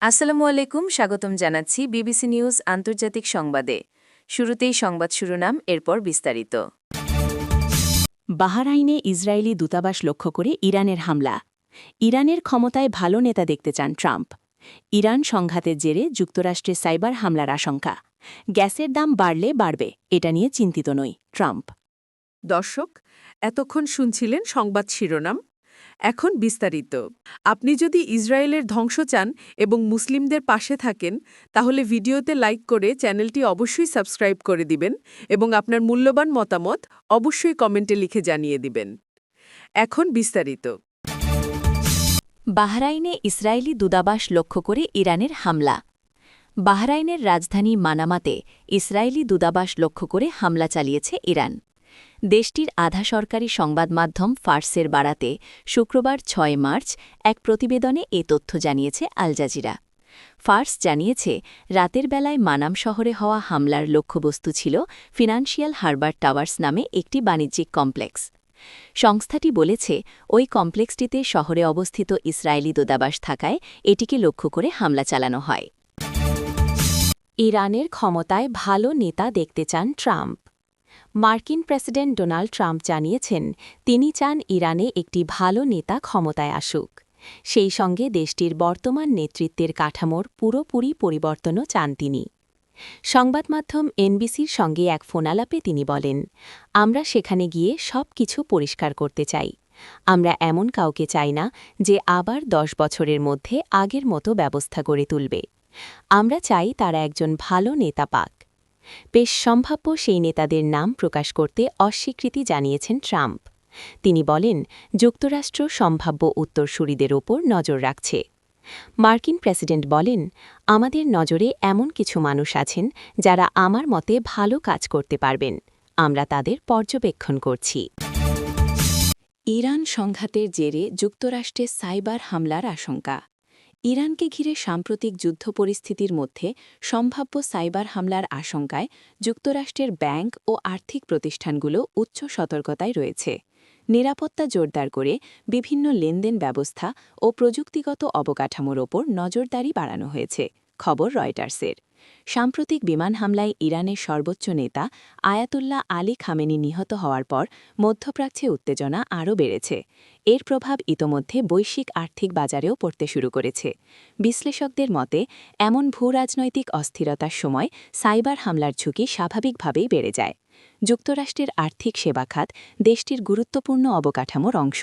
আসসালামু আলাইকুম, স্বাগতম জানাচ্ছি বিবিসি নিউজ আন্তর্জাতিক সংবাদে। শুরুতেই সংবাদ শিরোনাম, এরপর বিস্তারিত। বাহরাইনে ইসরায়েলি দূতাবাস লক্ষ্য করে ইরানের হামলা। ইরানের ক্ষমতায় ভালো নেতা দেখতে চান ট্রাম্প। ইরান সংঘাতের জেরে যুক্তরাষ্ট্রে সাইবার হামলার আশঙ্কা। গ্যাসের দাম বাড়লে বাড়বে, এটা নিয়ে চিন্তিত নই ট্রাম্প। দর্শক, এতক্ষণ শুনছিলেন সংবাদ শিরোনাম। এখন বিস্তারিত। আপনি যদি ইসরায়েলের ধ্বংস চান এবং মুসলিমদের পাশে থাকেন, তাহলে ভিডিওতে লাইক করে চ্যানেলটি অবশ্যই সাবস্ক্রাইব করে দিবেন এবং আপনার মূল্যবান মতামত অবশ্যই কমেন্টে লিখে জানিয়ে দিবেন। এখন বিস্তারিত। বাহরাইনে ইসরায়েলি দূতাবাস লক্ষ্য করে ইরানের হামলা। বাহরাইনের রাজধানী মানামাতে ইসরায়েলি দূতাবাস লক্ষ্য করে হামলা চালিয়েছে ইরান। দেশটির আধা সরকারি সংবাদ মাধ্যম ফার্সের বারাতে শুক্রবার ৬ মার্চ এক প্রতিবেদনে এ তথ্য জানিয়েছে আল জাজিরা। ফার্স জানিয়েছে, রাতের বেলায় মানাম শহরে হওয়া হামলার লক্ষ্যবস্তু ছিল ফিনান্সিয়াল হারবার টাওয়ার্স নামে একটি বাণিজ্যিক কমপ্লেক্স। সংস্থাটি বলেছে, ওই কমপ্লেক্সটিতে শহরে অবস্থিত ইসরায়েলি দূতাবাস থাকায় এটিকে লক্ষ্য করে হামলা চালানো হয়। ইরানের ক্ষমতায় ভালো নেতা দেখতে চান ট্রাম্প। মার্কিন প্রেসিডেন্ট ডোনাল্ড ট্রাম্প জানিয়েছেন, তিনি চান ইরানে একটি ভালো নেতা ক্ষমতায় আসুক। সেই সঙ্গে দেশটির বর্তমান নেতৃত্বের কাঠামোর পুরোপুরি পরিবর্তনও চান তিনি। সংবাদমাধ্যম এনবিসির সঙ্গে এক ফোনালাপে তিনি বলেন, আমরা সেখানে গিয়ে সব কিছু পরিষ্কার করতে চাই। আমরা এমন কাউকে চাই না যে আবার 10 বছরের মধ্যে আগের মতো ব্যবস্থা গড়ে তুলবে। আমরা চাই তারা একজন ভালো নেতা পাক। বেশ সম্ভাব্য সেই নেতাদের নাম প্রকাশ করতে অস্বীকৃতি জানিয়েছেন ট্রাম্প। তিনি বলেন, যুক্তরাষ্ট্র সম্ভাব্য উত্তরসূরিদের ওপর নজর রাখছে। মার্কিন প্রেসিডেন্ট বলেন, আমাদের নজরে এমন কিছু মানুষ আছেন যারা আমার মতে ভালো কাজ করতে পারবেন। আমরা তাদের পর্যবেক্ষণ করছি। ইরান সংঘাতের জেরে যুক্তরাষ্ট্রে সাইবার হামলার আশঙ্কা। ইরানকে ঘিরে সাম্প্রতিক যুদ্ধ পরিস্থিতির মধ্যে সম্ভাব্য সাইবার হামলার আশঙ্কায় যুক্তরাষ্ট্রের ব্যাংক ও আর্থিক প্রতিষ্ঠানগুলো উচ্চ সতর্কতায় রয়েছে। নিরাপত্তা জোরদার করে বিভিন্ন লেনদেন ব্যবস্থা ও প্রযুক্তিগত অবকাঠামোর ওপর নজরদারি বাড়ানো হয়েছে, খবর রয়টার্সের। সাম্প্রতিক বিমান হামলায় ইরানের সর্বোচ্চ নেতা আয়াতুল্লাহ আলী খামেনি নিহত হওয়ার পর মধ্যপ্রাচ্যে উত্তেজনা আরও বেড়েছে। এর প্রভাব ইতোমধ্যে বৈশ্বিক আর্থিক বাজারেও পড়তে শুরু করেছে। বিশ্লেষকদের মতে, এমন ভূরাজনৈতিক অস্থিরতার সময় সাইবার হামলার ঝুঁকি স্বাভাবিকভাবেই বেড়ে যায়। যুক্তরাষ্ট্রের আর্থিক সেবা খাত দেশটির গুরুত্বপূর্ণ অবকাঠামোর অংশ।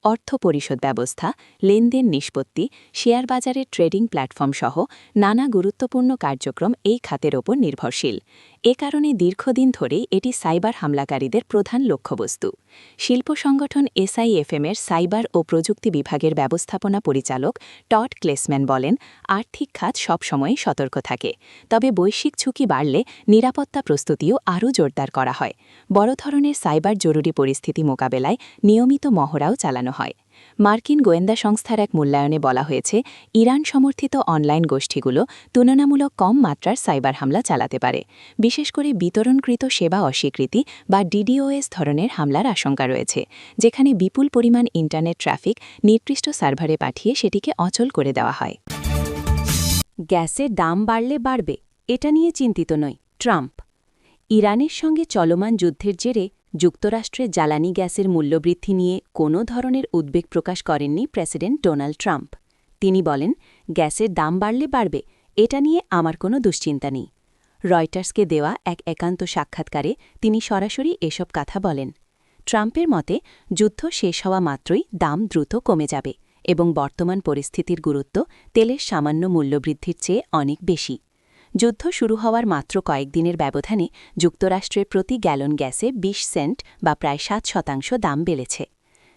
অর্থ পরিশোধ ব্যবস্থা, লেনদেন নিষ্পত্তি, শেয়ার বাজারের ট্রেডিং প্ল্যাটফর্ম সহ নানা গুরুত্বপূর্ণ কার্যক্রম এই খাতের ওপর নির্ভরশীল। এ কারণে দীর্ঘদিন ধরেই এটি সাইবার হামলাকারীদের প্রধান লক্ষ্যবস্তু। শিল্প সংগঠন SIFM-এর সাইবার ও প্রযুক্তি বিভাগের ব্যবস্থাপনা পরিচালক টড ক্লেসম্যান বলেন, আর্থিক খাত সবসময়ই সতর্ক থাকে, তবে বৈশ্বিক ঝুঁকি বাড়লে নিরাপত্তা প্রস্তুতিও আরও জোরদার করা হয়। বড় ধরনের সাইবার জরুরি পরিস্থিতি মোকাবেলায় নিয়মিত মহড়াও চালানো হয়। মার্কিন গোয়েন্দা সংস্থার এক মূল্যায়নে বলা হয়েছে, ইরান সমর্থিত অনলাইন গোষ্ঠীগুলো তুলনামূলক কম মাত্রার সাইবার হামলা চালাতে পারে, বিশেষ করে বিতরণকৃত সেবা অস্বীকৃতি বা DDoS ধরনের হামলার আশঙ্কা রয়েছে, যেখানে বিপুল পরিমাণ ইন্টারনেট ট্রাফিক নির্দিষ্ট সার্ভারে পাঠিয়ে সেটিকে অচল করে দেওয়া হয়। গ্যাসের দাম বাড়লে বাড়বে, এটা নিয়ে চিন্তিত নই ট্রাম্প। ইরানের সঙ্গে চলমান যুদ্ধের জেরে যুক্তরাষ্ট্রে জ্বালানি গ্যাসের মূল্যবৃদ্ধি নিয়ে কোনো ধরনের উদ্বেগ প্রকাশ করেননি প্রেসিডেন্ট ডোনাল্ড ট্রাম্প। তিনি বলেন, গ্যাসের দাম বাড়লে বাড়বে, এটা নিয়ে আমার কোনো দুশ্চিন্তা নেই। রয়টার্সকে দেওয়া এক একান্ত সাক্ষাৎকারে তিনি সরাসরি এসব কথা বলেন। ট্রাম্পের মতে, যুদ্ধ শেষ হওয়া মাত্রই দাম দ্রুত কমে যাবে এবং বর্তমান পরিস্থিতির গুরুত্ব তেলের সামান্য মূল্যবৃদ্ধির চেয়ে অনেক বেশি। যুদ্ধ শুরু হওয়ার মাত্র কয়েকদিনের ব্যবধানে যুক্তরাষ্ট্রের প্রতি গ্যালন গ্যাসে 20 সেন্ট বা প্রায় 7% দাম বেড়েছে।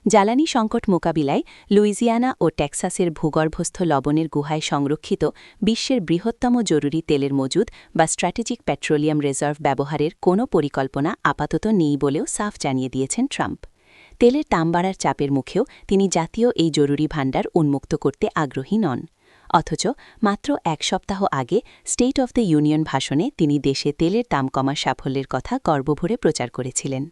জ্বালানি সংকট মোকাবিলায় লুইজিয়ানা ও টেক্সাসের ভূগর্ভস্থ লবণের গুহায় সংরক্ষিত বিশ্বের বৃহত্তম জরুরি তেলের মজুদ বা স্ট্র্যাটেজিক পেট্রোলিয়াম রিজার্ভ ব্যবহারের কোনো পরিকল্পনা আপাতত নেই বলেও সাফ জানিয়ে দিয়েছেন ট্রাম্প। তেলের দাম বাড়ার চাপের মুখেও তিনি জাতীয় এই জরুরি ভাণ্ডার উন্মুক্ত করতে আগ্রহী নন। অথচ মাত্র এক সপ্তাহ আগে স্টেট অব দ্য ইউনিয়ন ভাষণে তিনি দেশে তেলের দাম কমার সাফল্যের কথা গর্বভরে প্রচার করেছিলেন।